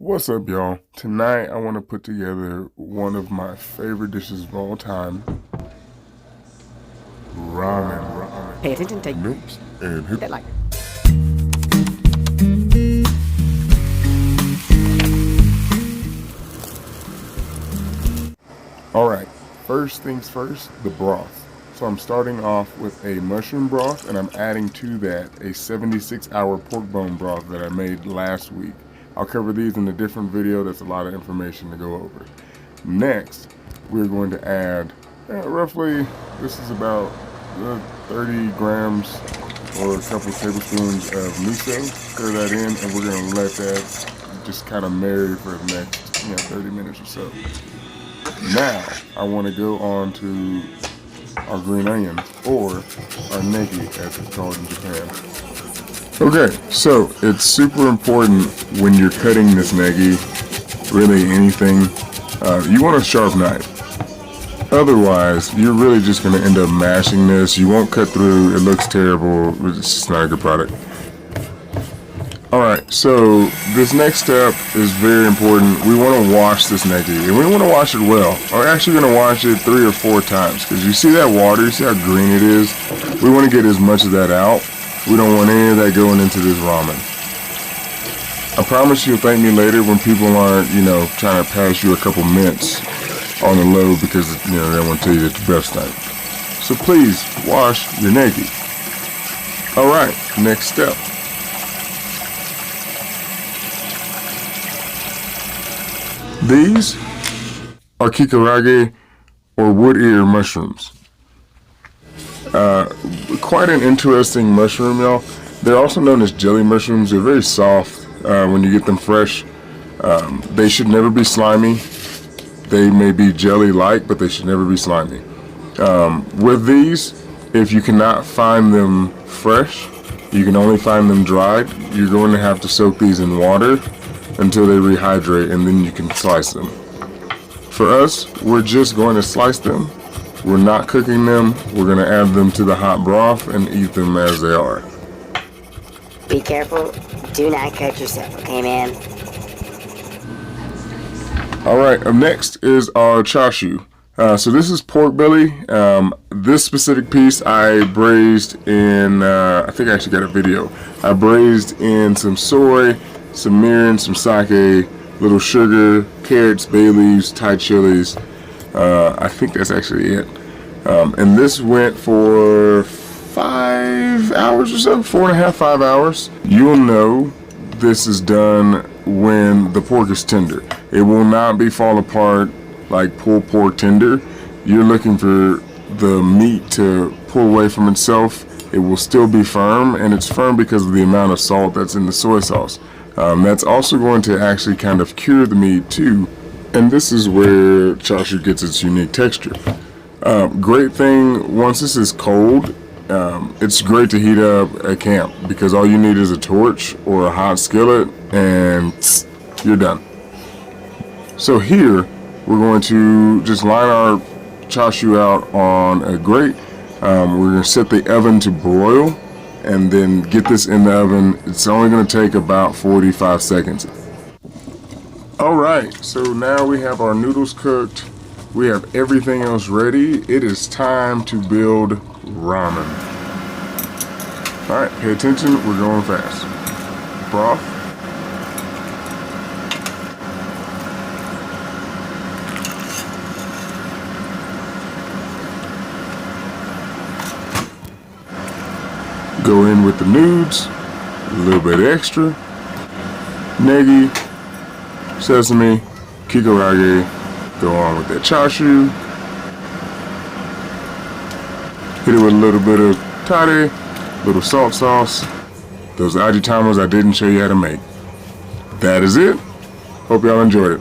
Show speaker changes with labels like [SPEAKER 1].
[SPEAKER 1] What's up, y'all? Tonight I want to put together one of my favorite dishes of all time, ramen.
[SPEAKER 2] Pay attention, take
[SPEAKER 1] Notes and hit
[SPEAKER 2] that like.
[SPEAKER 1] Alright, first things first, the broth. So I'm starting off with a mushroom broth, and I'm adding to that a 76-hour pork bone broth that I made last week. I'll cover these in a different video. That's a lot of information to go over. Next, we're going to add roughly, this is about 30 grams or a couple tablespoons of miso. Stir that in, and we're going to let that just kind of marinate for the next 30 minutes or so. Now, I want to go on to our green onions, or our negi as it's called in Japan. Okay, so it's super important when you're cutting this negi, really anything, you want a sharp knife. Otherwise, you're really just going to end up mashing this. You won't cut through, it looks terrible, it's just not a good product. Alright, so this next step is very important. We want to wash this negi, and we want to wash it well. We're actually going to wash it 3 or 4 times, because you see that water, you see how green it is? We want to get as much of that out. We don't want any of that going into this ramen. I promise you'll thank me later when people aren't, trying to pass you a couple mints on the low because, they want to tell you it's the best thing. So please, wash your negi. Alright, next step. These are kikurage, or wood ear mushrooms. Quite an interesting mushroom, y'all. They're also known as jelly mushrooms. They're very soft when you get them fresh. They should never be slimy. They may be jelly-like, but they should never be slimy. With these, if you cannot find them fresh, you can only find them dried. You're going to have to soak these in water until they rehydrate, and then you can slice them. For us, we're just going to slice them. We're not cooking them. We're going to add them to the hot broth and eat them as they are.
[SPEAKER 2] Be careful. Do not cut yourself, okay, man?
[SPEAKER 1] Alright, up next is our chashu. So this is pork belly. This specific piece I braised in, I think I actually got a video. I braised in some soy, some mirin, some sake, little sugar, carrots, bay leaves, Thai chilies. I think that's actually it. And this went for 5 hours or so, 4.5, 5 hours. You'll know this is done when the pork is tender. It will not be fall apart like pulled pork tender. You're looking for the meat to pull away from itself. It will still be firm, and it's firm because of the amount of salt that's in the soy sauce. That's also going to actually kind of cure the meat too. And this is where chashu gets its unique texture. Great thing, once this is cold, it's great to heat up at camp because all you need is a torch or a hot skillet and you're done. So here, we're going to just line our chashu out on a grate. We're going to set the oven to broil and then get this in the oven. It's only going to take about 45 seconds. Alright, so now we have our noodles cooked. We have everything else ready. It is time to build ramen. Alright, pay attention, we're going fast. Broth. Go in with the nudes, a little bit extra. Negi, sesame, kikurage, go on with that chashu. Hit it with a little bit of tare, little salt sauce. Those ajitamas I didn't show you how to make. That is it. Hope y'all enjoyed it.